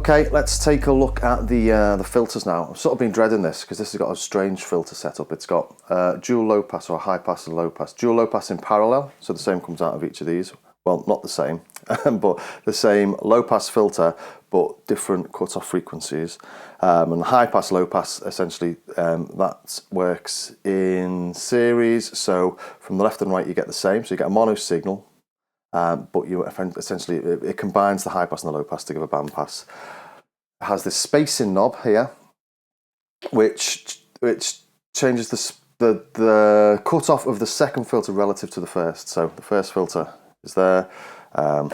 Okay, let's take a look at the filters now. I've sort of been dreading this because this has got a strange filter setup. It's got dual low pass or high pass and low pass. Dual low pass in parallel, so the same comes out of each of these. Well, not the same, but the same low pass filter, but different cut-off frequencies. And high pass, low pass, essentially, that works in series. So from the left and right, you get the same. So you get a mono signal. But you essentially it combines the high pass and the low pass to give a band pass. It has this spacing knob here, which changes the cutoff of the second filter relative to the first. So the first filter is there. You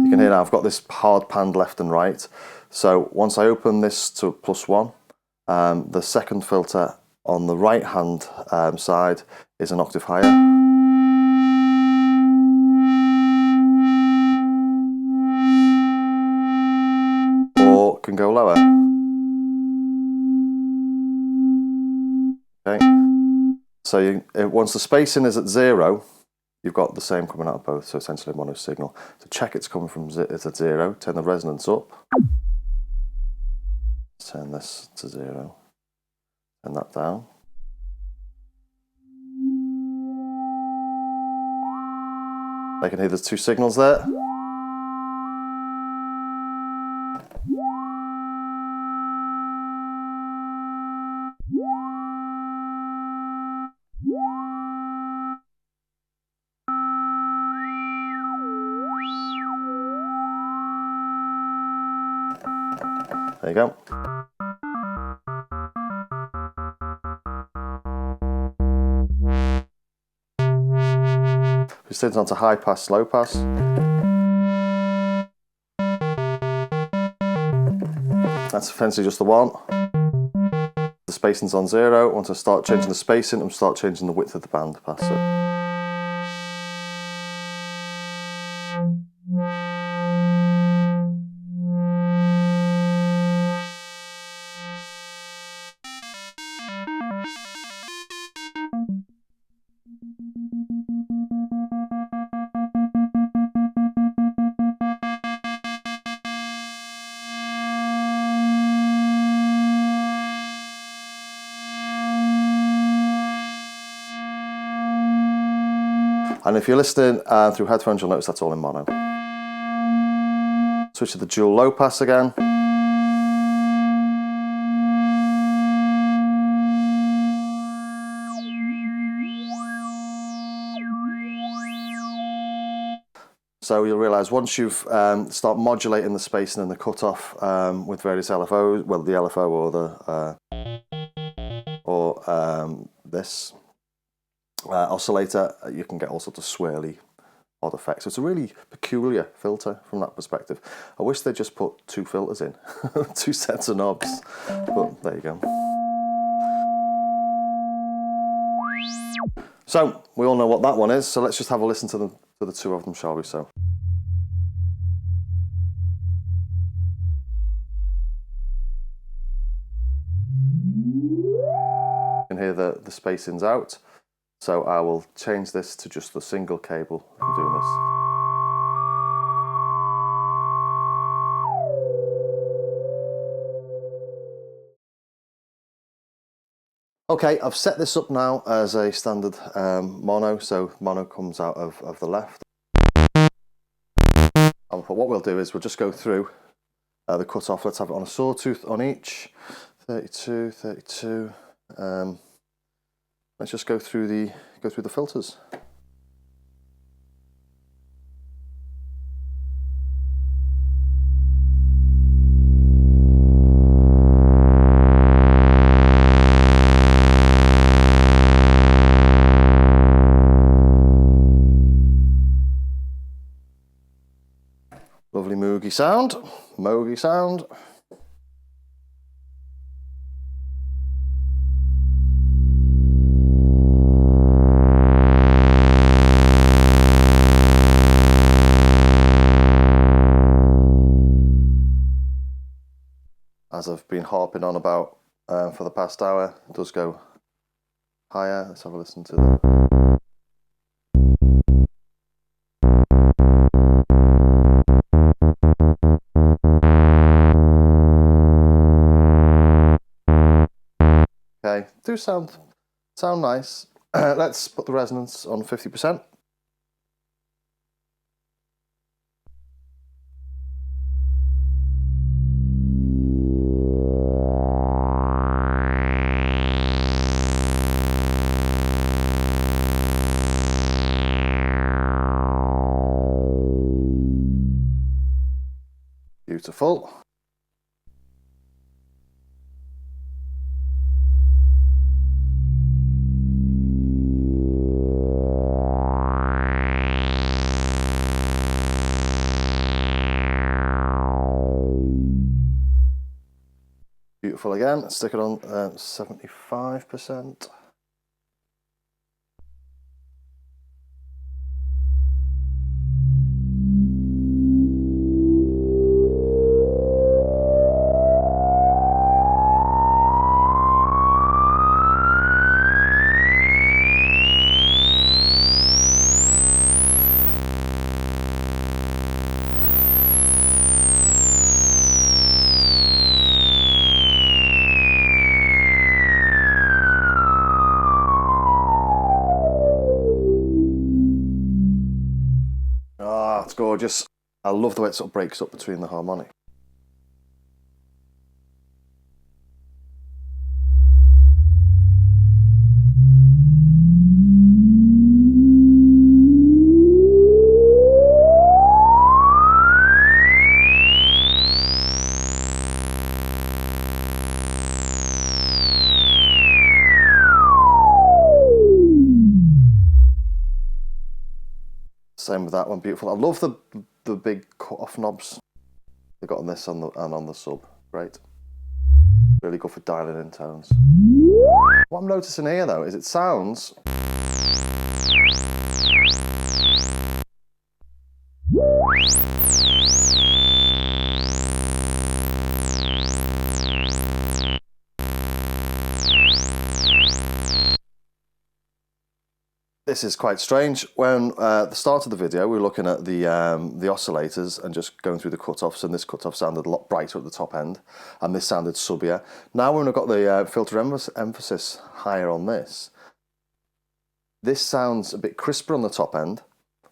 can hear now I've got this hard panned left and right. So once I open this to +1, the second filter on the right hand side is an octave higher. Can go lower. Okay, so once the spacing is at 0, you've got the same coming out of both, so essentially a mono signal. To check it's coming from it's at 0, turn the resonance up, turn this to 0, turn that down. I can hear there's 2 signals there. There you go. We turn it on to high pass, low pass. That's essentially just the one. The spacing's on 0. Once I start changing the spacing, I'm start changing the width of the band pass. And if you're listening through headphones, you'll notice that's all in mono. Switch to the dual low pass again. So you'll realise once you've start modulating the spacing and the cutoff with various LFOs, well, the LFO or this oscillator, you can get all sorts of swirly, odd effects. So it's a really peculiar filter from that perspective. I wish they'd just put 2 filters in, 2 sets of knobs, but there you go. So we all know what that one is, so let's just have a listen to the 2 of them, shall we? So. You can hear the spacing's out. So I will change this to just the single cable. I'm doing this. Okay, I've set this up now as a standard mono, so mono comes out of the left. But what we'll do is we'll just go through the cutoff. Let's have it on a sawtooth on each. 32, 32. Let's just go through the filters. Lovely Moogie sound, Moogie sound. As I've been harping on about for the past hour, it does go higher. Let's have a listen to that. do sound nice. Let's put the resonance on 50%. Beautiful. Beautiful again. Stick it on 75%. Ah, it's gorgeous. I love the way it sort of breaks up between the harmonic. Same with that one, beautiful. I love the big cut-off knobs they got on this and on the sub. Great. Really good for dialing in tones. What I'm noticing here though is it sounds this is quite strange. When at the start of the video, we were looking at the oscillators and just going through the cutoffs, and this cutoff sounded a lot brighter at the top end, and this sounded subbier. Now when we've got the filter emphasis higher on this, this sounds a bit crisper on the top end,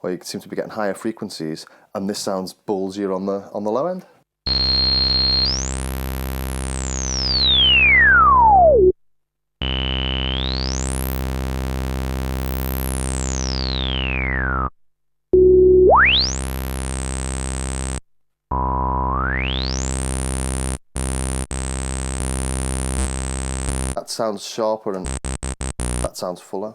where you seem to be getting higher frequencies, and this sounds ballsier on the low end. That sounds sharper and that sounds fuller.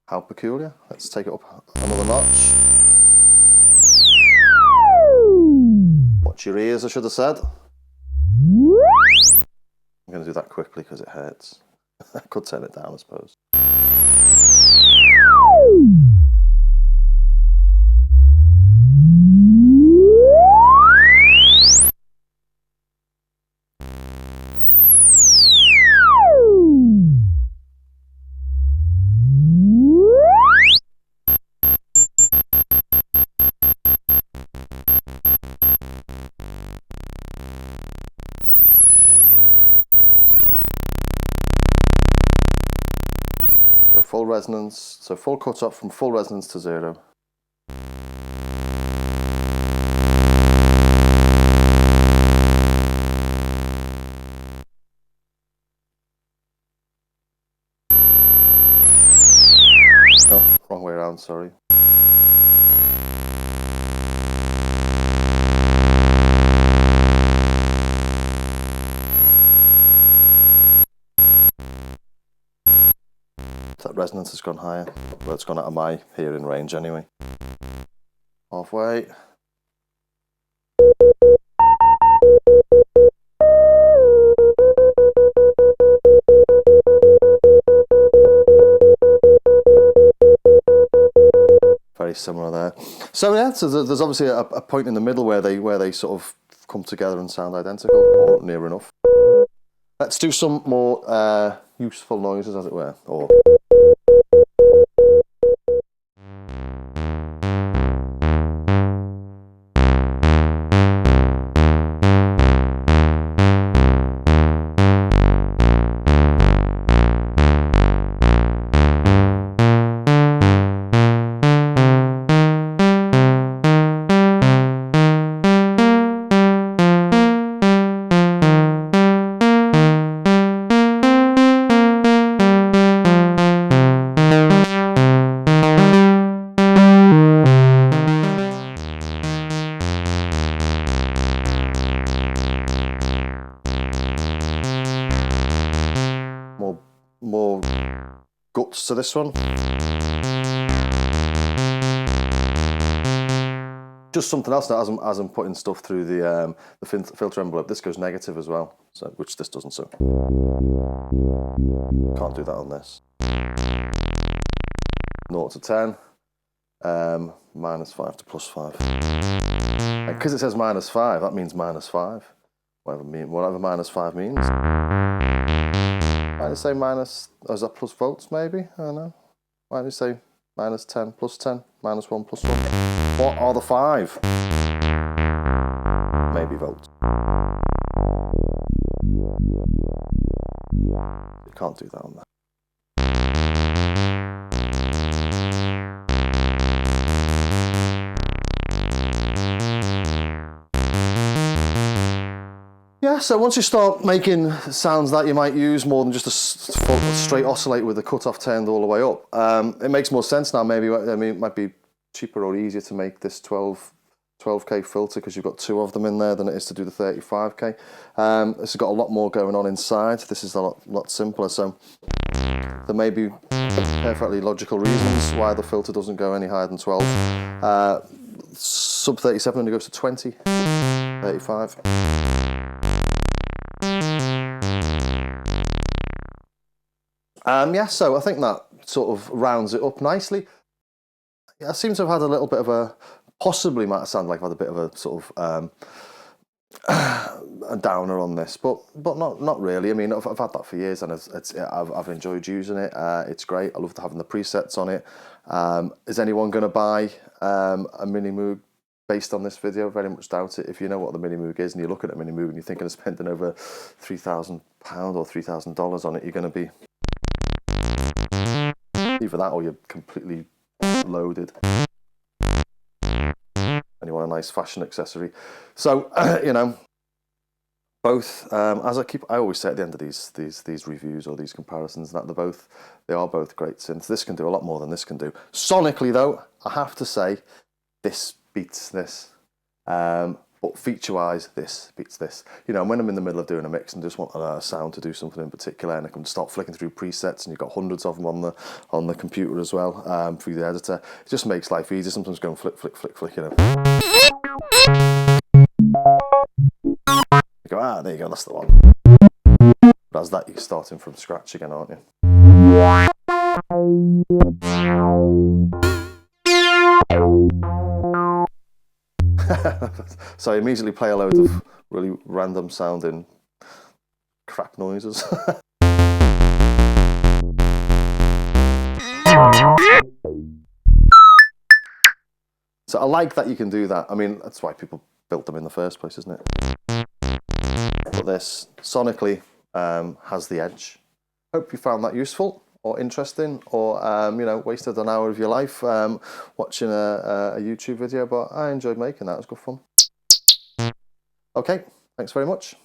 How peculiar. Let's take it up another notch. Watch your ears, I should have said. I'm going to do that quickly because it hurts. I could turn it down, I suppose. Full resonance, so full cut off from full resonance to 0. No, wrong way around, sorry. That resonance has gone higher. Well, it's gone out of my hearing range anyway. Halfway. Very similar there. So yeah, so there's obviously a point in the middle where they sort of come together and sound identical, or near enough. Let's do some more useful noises, as it were, or guts to this one. Just something else now, as I'm putting stuff through the filter envelope, this goes negative as well, so which this doesn't, so can't do that on this. 0 to 10, -5 to +5. And because it says -5, that means -5. Whatever -5 means. Might I say minus, or is that plus volts maybe? I don't know. Why don't we say -10, +10, -1, +1? What are the 5? Maybe volts. You can't do that on that. Yeah, so once you start making sounds that you might use more than just a straight oscillator with the cutoff turned all the way up, it makes more sense now. Maybe, I mean, it might be cheaper or easier to make this 12K filter because you've got 2 of them in there than it is to do the 35K. This has got a lot more going on inside. This is a lot simpler, so there may be perfectly logical reasons why the filter doesn't go any higher than 12. Sub 37 only goes to 20, 35. Yeah, so I think that sort of rounds it up nicely. Yeah, I seem to have had a little bit of a, possibly might sound like I've had a bit of a sort of a downer on this, but not really. I mean, I've had that for years, and I've enjoyed using it. It's great. I love having the presets on it. Is anyone going to buy a Minimoog based on this video? Very much doubt it. If you know what the Minimoog is, and you're looking at a Minimoog and you're thinking of spending over £3,000 or $3,000 on it, you're going to be either that or you're completely loaded and you want a nice fashion accessory. So you know, both as I always say at the end of these reviews or these comparisons, that they are both great synths. This can do a lot more than this can do. Sonically though, I have to say this beats this. But feature-wise, this beats this. You know, when I'm in the middle of doing a mix and just want a sound to do something in particular, and I can start flicking through presets, and you've got hundreds of them on the computer as well, through the editor, it just makes life easier. Sometimes going flick, flick, flick, flick, you know. You go, there you go, that's the one. But as that, you're starting from scratch again, aren't you? So I immediately play a load of really random sounding crap noises. So I like that you can do that. I mean, that's why people built them in the first place, isn't it? But this sonically has the edge. Hope you found that useful or interesting, or you know, wasted an hour of your life watching a YouTube video, but I enjoyed making that. It was good fun. Okay, thanks very much.